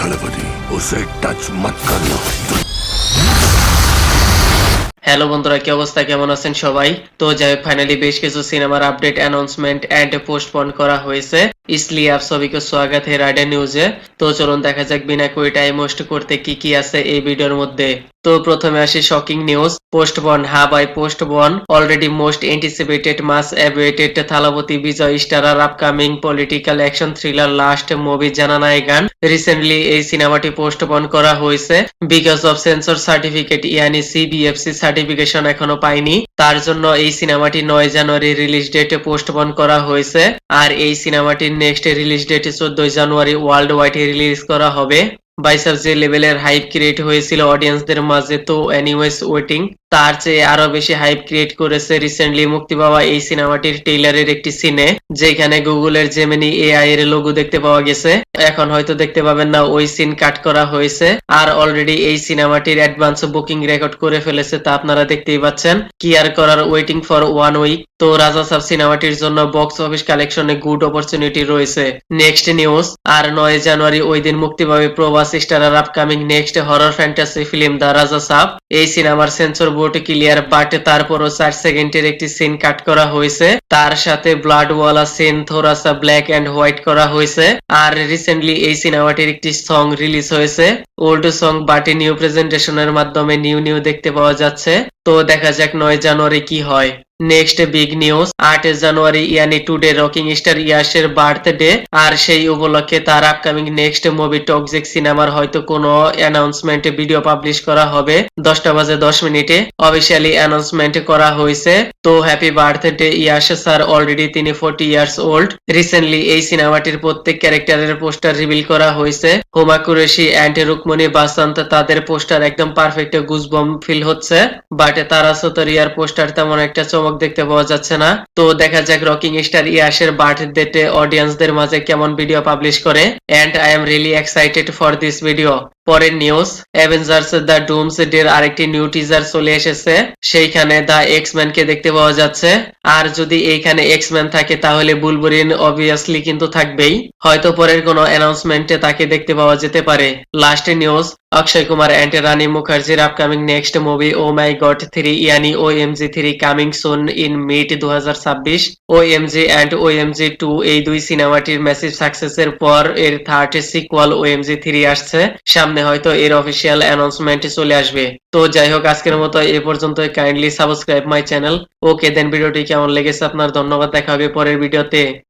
थलपति उसे टच मत करना। হ্যালো বন্ধুরা, কি অবস্থা, কেমন আছেন সবাই? তো যাই হোক, ফাইনালি বেশ কিছু সিনেমার আপডেট অ্যানাউন্সমেন্ট এন্ড পোস্টপোন করা হয়েছে, इसलिए आप सभी को स्वागत है রাইডার নিউজে। তো চলুন দেখা যাক বিনা কোই টাইম ওয়েস্ট করতে কি কি আছে এই ভিডিওর মধ্যে। তো প্রথমে আসি শকিং নিউজ, পোস্টপোন। হ্যাঁ ভাই, postpone. Already most anticipated mass awaited Thalapathy Vijay starrer upcoming political action thriller last movie Jananayagan recently এই সিনেমাটি পোস্টপোন করা হয়েছে বিকজ অফ সেন্সর সার্টিফিকেট, ইয়ানি সিবিএফসি সার্টিফিকেশন এখনো পায়নি। তার জন্য এই সিনেমাটি 9 জানুয়ারি রিলিজ ডেটে পোস্টপোন করা হয়েছে। আর এই সিনেমাটির নেক্সট রিলিজ ডেট 14 জানুয়ারি ওয়ার্ল্ড ওয়াইড রিলিজ করা হবে। বাইসাব যে লেভেলের হাইপ ক্রিয়েট হয়েছিল অডিয়েন্সদের মাঝে, তো এনিওয়েজ ওয়েটিং, তার চেয়ে আরো বেশি হাইপ ক্রিয়েট করেছে রিসেন্টলি মুক্তি পাওয়া এই সিনেমাটির ট্রেইলারের একটি সিনে, যেখানে গুগলের জেমিনি এআই এর লোগো দেখতে পাওয়া গেছে। এখন হয়তো দেখতে পাবেন না, ওই সিন কাট করা হয়েছে। আর অলরেডি এই সিনেমাটির অ্যাডভান্স বুকিং রেকর্ড করে ফেলেছে, তা আপনারা দেখতেই পাচ্ছেন। কি আর করার, ওয়েটিং ফর 1 উইক। তো রাজা সাব সিনেমাটির জন্য বক্স অফিস কালেকশনে গুড অপরচুনিটি রয়েছে। নেক্সট নিউজ, আর 9 জানুয়ারি ওই দিন মুক্তি পাবে Prabhas starrer upcoming next horror fantasy film the রাজা সাব। এই সিনেমার সেন্সর বোর্ড ক্লিয়ার, বাট তারপরও 4 সেকেন্ডের একটি সিন কাট করা হয়েছে। তার সাথে ব্লাড ওয়ালা সিন থোড়াসা ব্ল্যাক এন্ড হোয়াইট করা হয়েছে। আর রিসেন্টলি এই সিনেমাটির একটি সং রিলিজ হয়েছে, ওল্ড সং বাট নিউ প্রেজেন্টেশনের মাধ্যমে নিউ দেখতে পাওয়া যাচ্ছে। তো দেখা যাক 9 জানুয়ারি কি হয়। নেক্সট বিগ নিউজ, 8 জানুয়ারি ইয়ানি টুডে রকিং স্টার ইয়াশের বার্থডে। আর সেই উপলক্ষে তার আপকামিং নেক্সট মুভি টক্সিক সিনেমার হয়তো কোনো অ্যানাউন্সমেন্ট ভিডিও পাবলিশ করা হবে 10টা 10 অফিসিয়ালি অ্যানাউন্সমেন্ট করা হয়েছে। তো happy birthday Yash sir, already তিনি 40 ইয়ার্স ওল্ড। রিসেন্টলি এই সিনেমাটির প্রত্যেক ক্যারেক্টারের পোস্টার রিভিল করা হয়েছে। হুমা কুরেশি এন্ড রুকমনি বাসন্ত, তাদের পোস্টার একদম পারফেক্ট গুজবম ফিল হচ্ছে, বাট তারা সতরিয়ার পোস্টার তেমন একটা চমক দেখতে পাওয়া যাচ্ছে না। তো দেখা যাক রকিং স্টার ইয়াশের বার্থডেতে অডিয়েন্সদের মাঝে কেমন ভিডিও পাবলিশ করে। And I am really excited for this video. পরের নিউজ, অ্যাভেঞ্জার্স দ্য ডুমসডে এর আরেকটি নিউ টিজার চলে এসেছে, সেইখানে দ্য এক্সম্যান কে দেখতে পাওয়া যাচ্ছে। আর যদি এইখানে এক্সম্যান থাকে তাহলে বুলবুরিন অবভিয়াসলি কিন্তু থাকবেই, হয়তো পরের কোনো অ্যানাউন্সমেন্টে তাকে দেখতে পাওয়া যেতে পারে। Last news, Akshay Kumar and Rani মুখার্জির upcoming next movie oh my god 3 ইয়ানি OMG 3 coming soon in mid 2026। OMG and OMG 2 এই দুই সিনেমাটির ম্যাসিভ সাকসেসের পর এর থার্ড সিকুয়াল ওএমজি 3 আসছে সামনে, হয়তো এর অফিসিয়াল অ্যানাউন্সমেন্ট চলে আসবে। তো যাই হোক, আজকের মতো এ পর্যন্ত। Kindly subscribe my channel. Okay then, ভিডিওটি কেমন লেগেছে আপনার? ধন্যবাদ, দেখা হবে পরের ভিডিওতে।